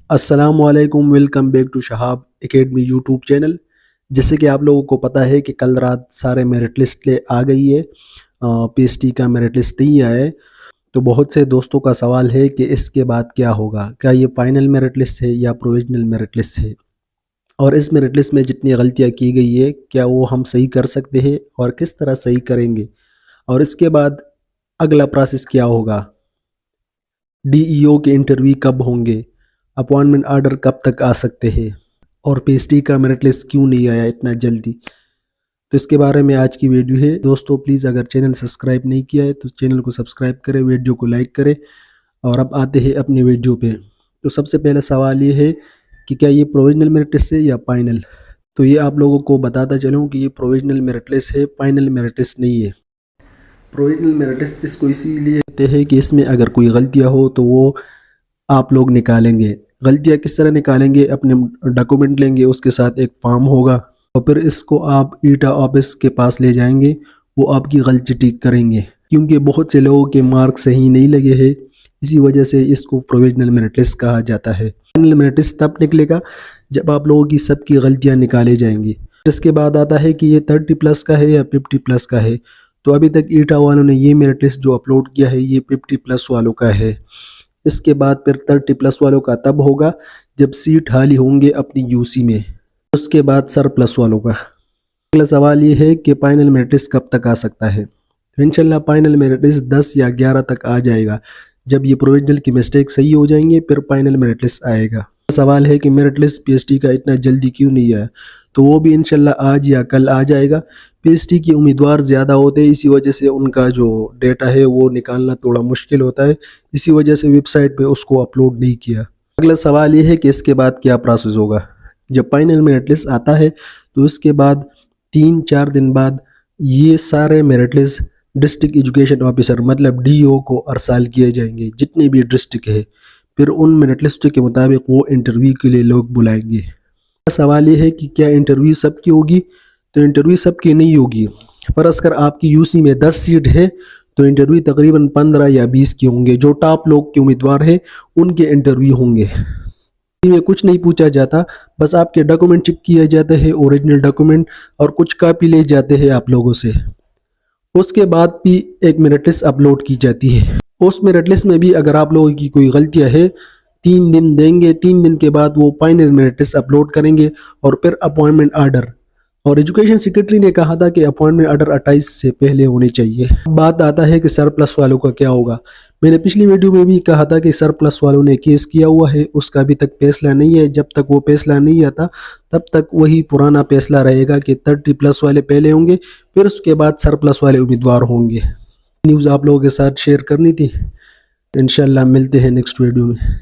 السلام علیکم، welcome back to Shahab Academy YouTube channel. جیسے کہ آپ لوگوں کو پتہ ہے کہ کل رات سارے میرٹ لسٹ آ گئی ہے، پی ایس ٹی کا میرٹ لسٹ نہیں آیا ہے۔ تو بہت سے دوستوں کا سوال ہے کہ اس کے بعد کیا ہوگا، کیا یہ فائنل میرٹ لسٹ ہے یا پروویژنل میرٹ لسٹ ہے، اور اس میرٹ لسٹ میں جتنی غلطیاں کی گئی ہے کیا وہ ہم صحیح کر سکتے ہیں اور کس طرح صحیح کریں گے، اور اس کے بعد اگلا پروسیس کیا ہوگا، ڈی ای او کے انٹرویو کب ہوں گے، اپوائنٹمنٹ آرڈر کب تک آ سکتے ہیں، اور پی ایس ٹی کا میرٹ لسٹ کیوں نہیں آیا اتنا جلدی۔ تو اس کے بارے میں آج کی ویڈیو ہے۔ دوستو پلیز اگر چینل سبسکرائب نہیں کیا ہے تو چینل کو سبسکرائب کرے، ویڈیو کو لائک کرے، اور اب آتے ہیں اپنی ویڈیو پہ۔ تو سب سے پہلا سوال یہ ہے کہ کیا یہ پروویژنل میرٹ لسٹ ہے یا فائنل؟ تو یہ آپ لوگوں کو بتاتا چلوں کہ یہ پروویژنل میرٹ لسٹ ہے، فائنل میرٹ لسٹ نہیں ہے۔ پروویژنل میرٹ لسٹ اس کو اسی لیے کہتے ہیں کہ اس میں اگر کوئی غلطیاں ہو تو وہ آپ لوگ نکالیں گے۔ غلطیاں کس طرح نکالیں گے؟ اپنے ڈاکومنٹ لیں گے، اس کے ساتھ ایک فارم ہوگا، اور پھر اس کو آپ ایٹا آفس کے پاس لے جائیں گے، وہ آپ کی غلطی ٹھیک کریں گے۔ کیونکہ بہت سے لوگوں کے مارک صحیح نہیں لگے ہیں، اسی وجہ سے اس کو پروویژنل میرٹ لسٹ کہا جاتا ہے۔ فائنل میرٹ لسٹ تب نکلے گا جب آپ لوگوں کی سب کی غلطیاں نکالے جائیں گی۔ اس کے بعد آتا ہے کہ یہ 30+ کا ہے یا 50+ کا ہے۔ تو ابھی تک ایٹا والوں نے یہ میرٹ لسٹ جو اپلوڈ کیا ہے یہ 50+ والوں کا ہے۔ اس کے بعد پھر 30+ والوں کا تب ہوگا جب سیٹ خالی ہوں گے اپنی یو سی میں۔ اس کے بعد سرپلس والوں کا۔ اگلا سوال یہ ہے کہ فائنل میرٹ لسٹ کب تک آ سکتا ہے؟ انشاءاللہ فائنل میرٹ لسٹ 10 یا 11 تک آ جائے گا۔ جب یہ پروویژنل کی مسٹیک صحیح ہو جائیں گے پھر فائنل میرٹ لسٹ آئے گا۔ سوال ہے کہ merit list P S T کا اتنا جلدی کیوں نہیں آیا؟ تو وہ بھی انشاءاللہ آج یا کل آ جائے گا۔ پی ایس ٹی کی امیدوار زیادہ ہوتے ہیں، اسی وجہ سے ان کا جو ڈیٹا ہے وہ نکالنا تھوڑا مشکل ہوتا ہے، اسی وجہ سے ویب سائٹ پہ اس کو اپلوڈ نہیں کیا۔ اگلا سوال یہ ہے کہ اس کے بعد کیا پروسیس ہوگا؟ جب فائنل میرٹ لسٹ آتا ہے تو اس کے بعد 3-4 دن بعد یہ سارے merit list district education officer مطلب ڈی او کو ارسال کیے جائیں گے، جتنے بھی ڈسٹرکٹ ہے۔ پھر ان میرٹ لسٹ کے مطابق وہ انٹرویو کے لیے لوگ بلائیں گے۔ سوال یہ ہے کہ کیا انٹرویو سب کی ہوگی؟ تو انٹرویو سب کی نہیں ہوگی۔ فرض کر آپ کی یو سی میں 10 سیٹ ہے تو انٹرویو تقریباً 15 یا 20 کے ہوں گے۔ جو ٹاپ لوگ کے امیدوار ہیں ان کے انٹرویو ہوں گے۔ میں کچھ نہیں پوچھا جاتا، بس آپ کے ڈاکومنٹ چیک کیے جاتے ہیں، اوریجنل ڈاکومنٹ، اور کچھ کاپی لے جاتے ہیں آپ لوگوں سے۔ اس کے بعد بھی ایک میرٹ لسٹ اپلوڈ کی جاتی ہے۔ اس میرٹ لسٹ میں بھی اگر آپ لوگوں کی کوئی غلطیاں ہے 3 دن دیں گے، 3 دن کے بعد وہ فائنل میرٹ لسٹ اپلوڈ کریں گے، اور پھر اپوائنٹمنٹ آرڈر۔ اور ایجوکیشن سیکرٹری نے کہا تھا کہ اپوائنٹمنٹ آرڈر 28 سے پہلے ہونے چاہیے۔ بات آتا ہے کہ سرپلس والوں کا کیا ہوگا۔ میں نے پچھلی ویڈیو میں بھی کہا تھا کہ سرپلس والوں نے کیس کیا ہوا ہے، اس کا ابھی تک فیصلہ نہیں ہے۔ جب تک وہ فیصلہ نہیں آتا تب تک وہی پرانا فیصلہ رہے گا کہ 30+ والے پہلے ہوں گے، پھر اس کے بعد سرپلس والے امیدوار ہوں گے۔ نیوز آپ لوگوں کے ساتھ شیئر کرنی تھی۔ انشاءاللہ ملتے ہیں نیکسٹ ویڈیو میں۔